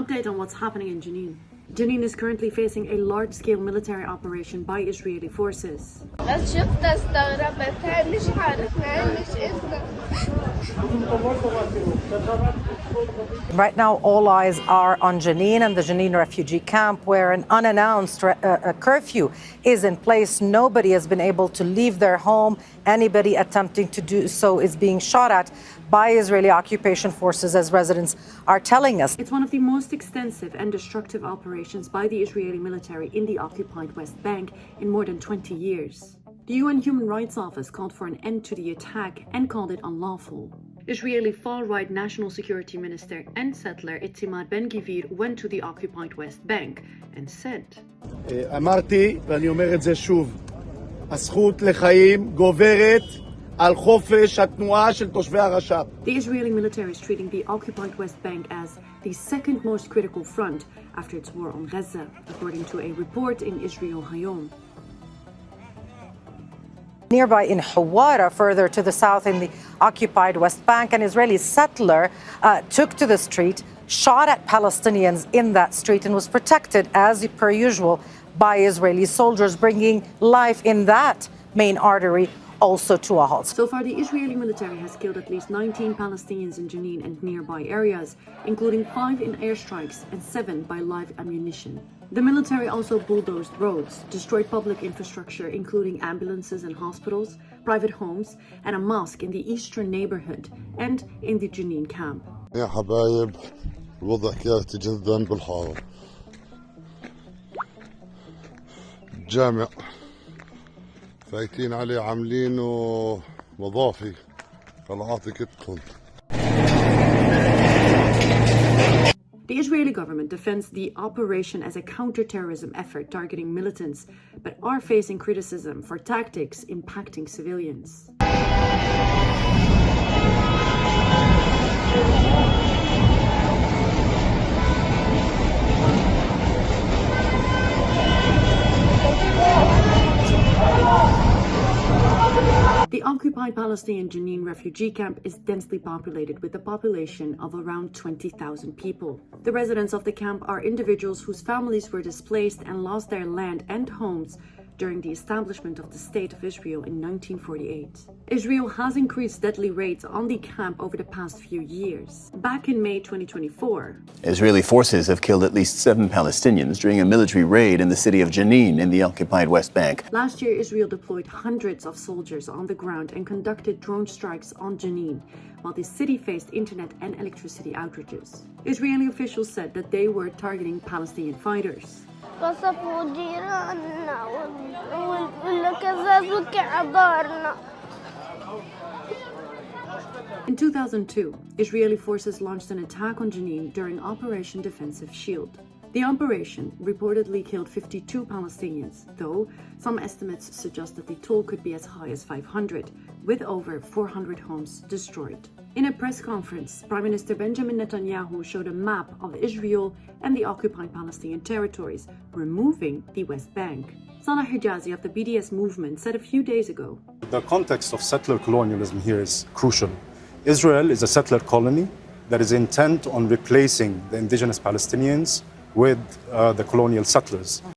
update on what's happening in Jenin. Jenin is currently facing a large-scale military operation by Israeli forces. Right now, all eyes are on Jenin and the Jenin refugee camp, where an unannounced curfew is in place. Nobody has been able to leave their home. Anybody attempting to do so is being shot at by Israeli occupation forces, as residents are telling us. It's one of the most extensive and destructive operations by the Israeli military in the occupied West Bank in more than 20 years. The UN Human Rights Office called for an end to the attack and called it unlawful. Israeli far-right National Security Minister and settler Itamar Ben-Gvir went to the occupied West Bank and said, אמרתי, ואני אומר את זה שוב, הזכות לחיים גוברת על חופש התנועה של תושבי הרש"פ. The Israeli military is treating the occupied West Bank as the second most critical front after its war on Gaza, according to a report in Israel Hayom. Nearby in Hawara, further to the south in the occupied West Bank, an Israeli settler took to the street, shot at Palestinians in that street, and was protected, as per usual, by Israeli soldiers, bringing life in that main artery also to a halt. So far, the Israeli military has killed at least 19 Palestinians in Jenin and nearby areas, including 5 in airstrikes and 7 by live ammunition. The military also bulldozed roads, destroyed public infrastructure, including ambulances and hospitals, private homes, and a mosque in the eastern neighborhood and in the Jenin camp. يا حبايب الوضع كارثي جدا بالحارة. الجامع فايتين عليه عاملينه مضافي طلعاتي كتكم. The Israeli government defends the operation as a counter-terrorism effort targeting militants, but are facing criticism for tactics impacting civilians. The occupied Palestinian Jenin refugee camp is densely populated with a population of around 20,000 people. The residents of the camp are individuals whose families were displaced and lost their land and homes during the establishment of the State of Israel in 1948. Israel has increased deadly raids on the camp over the past few years. Back in May 2024, Israeli forces have killed at least 7 Palestinians during a military raid in the city of Jenin in the occupied West Bank. Last year, Israel deployed hundreds of soldiers on the ground and conducted drone strikes on Jenin, while the city faced internet and electricity outages. Israeli officials said that they were targeting Palestinian fighters. قصفوا جيراننا والكزازوا كعبارنا. In 2002, Israeli forces launched an attack on Jenin during Operation Defensive Shield. The operation reportedly killed 52 Palestinians, though some estimates suggest that the toll could be as high as 500, with over 400 homes destroyed. In a press conference, Prime Minister Benjamin Netanyahu showed a map of Israel and the occupied Palestinian territories, removing the West Bank. Salah Hijazi of the BDS movement said a few days ago, "The context of settler colonialism here is crucial. Israel is a settler colony that is intent on replacing the indigenous Palestinians with the colonial settlers.